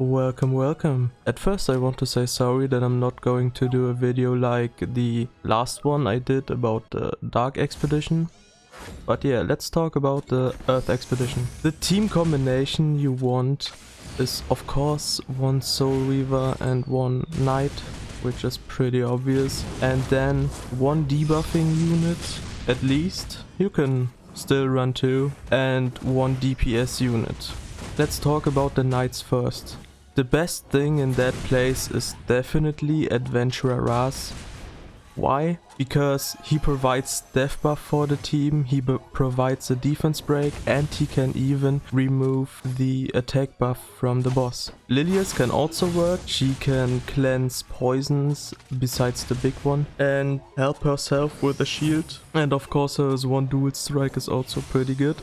Welcome. At first I want to say sorry that I'm not going to do a video like the last one I did about the Dark Expedition. But yeah, let's talk about the Earth Expedition. The team combination you want is of course one Soul Reaver and one Knight, which is pretty obvious. And then one debuffing unit at least. You can still run two. And one DPS unit. Let's talk about the Knights first. The best thing in that place is definitely Adventurer Ras. Why? Because he provides death buff for the team, he provides a defense break, and he can even remove the attack buff from the boss. Lilius can also work, she can cleanse poisons besides the big one and help herself with a shield. And of course her one dual strike is also pretty good.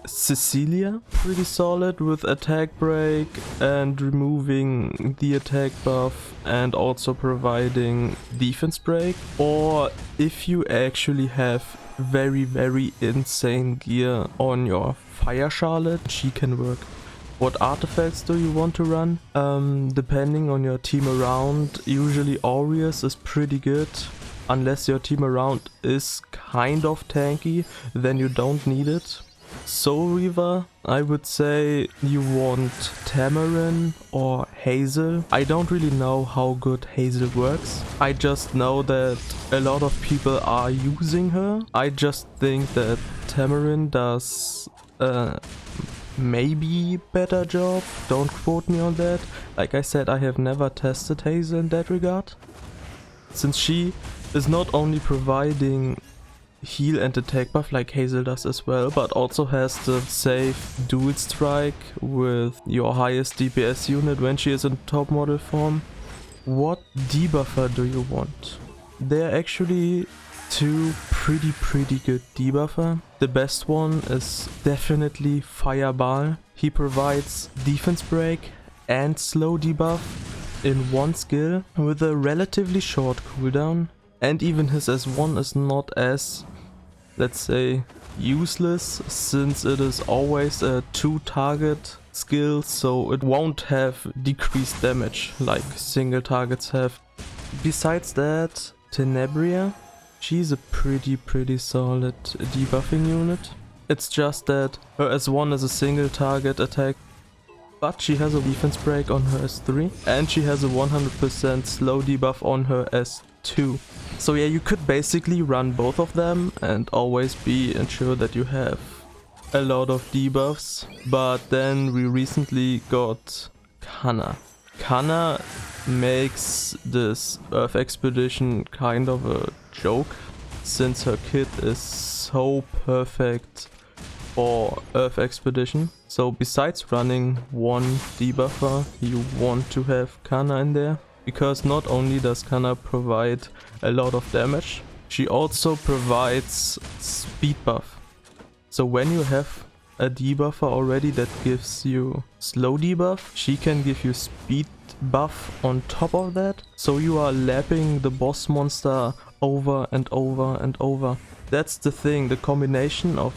Cecilia, pretty solid with attack break and removing the attack buff and also providing defense break. Or if you actually have very insane gear on your Fire Charlotte, she can work. What artifacts do you want to run? Depending on your team around, usually Aurius is pretty good. Unless your team around is kind of tanky, then you don't need it. Soul Reaver, I would say you want Tamarinne or Hazel. I don't really know how good Hazel works. I just know that a lot of people are using her. I just think that Tamarinne does maybe better job. Don't quote me on that. Like I said, I have never tested Hazel in that regard. Since she is not only providing heal and attack buff like Hazel does as well, but also has the safe dual strike with your highest DPS unit when she is in top model form. What debuffer do you want? There are actually two pretty good debuffer. The best one is definitely Baal. He provides defense break and slow debuff in one skill with a relatively short cooldown, and even his S1 is not as, let's say, useless, since it is always a 2-target skill, so it won't have decreased damage like single targets have. Besides that, Tenebria, she's a pretty solid debuffing unit. It's just that her S1 is a single target attack, but she has a defense break on her S3 and she has a 100% slow debuff on her S2. So yeah, you could basically run both of them and always be ensured that you have a lot of debuffs. But then we recently got Kanna. Kanna makes this Earth Expedition kind of a joke, since her kit is so perfect for Earth Expedition. So besides running one debuffer, you want to have Kanna in there. Because not only does Kanna provide a lot of damage, she also provides speed buff. So when you have a debuffer already that gives you slow debuff, she can give you speed buff on top of that. So you are lapping the boss monster over and over and over. That's the thing, the combination of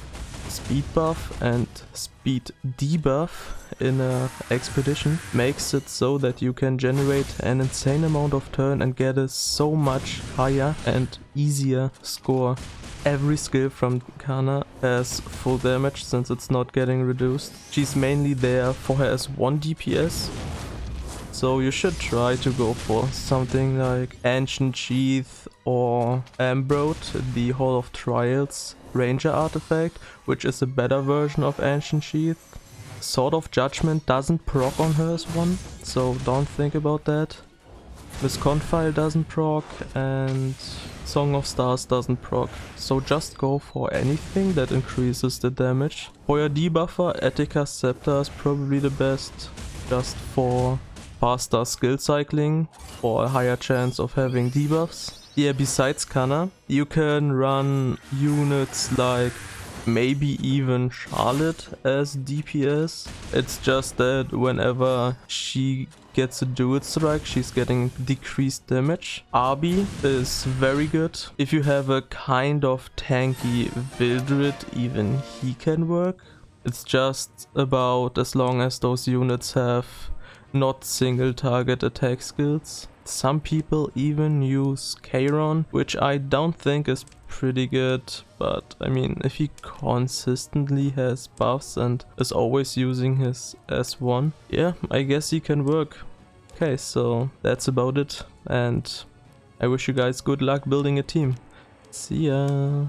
speed buff and speed debuff in a expedition makes it so that you can generate an insane amount of turn and get a so much higher and easier score. Every skill from Kanna has full damage since it's not getting reduced. She's mainly there for her as 1 DPS. So you should try to go for something like Ancient Sheath or Ambrode, the Hall of Trials Ranger artifact, which is a better version of Ancient Sheath. Sword of Judgment doesn't proc on her as one, so don't think about that. Miss Confile doesn't proc and Song of Stars doesn't proc, so just go for anything that increases the damage. For your debuffer, Etica's scepter is probably the best, just for faster skill cycling or a higher chance of having debuffs. Yeah, besides Kanna, you can run units like maybe even Charlotte as DPS. It's just that whenever she gets a dual strike, she's getting decreased damage. Arby is very good. If you have a kind of tanky Wildred, even he can work. It's just about as long as those units have not single target attack skills. Some people even use Chiron, which I don't think is pretty good, but I mean, if he consistently has buffs and is always using his S1, yeah, I guess he can work. Okay, so that's about it, and I wish you guys good luck building a team. See ya!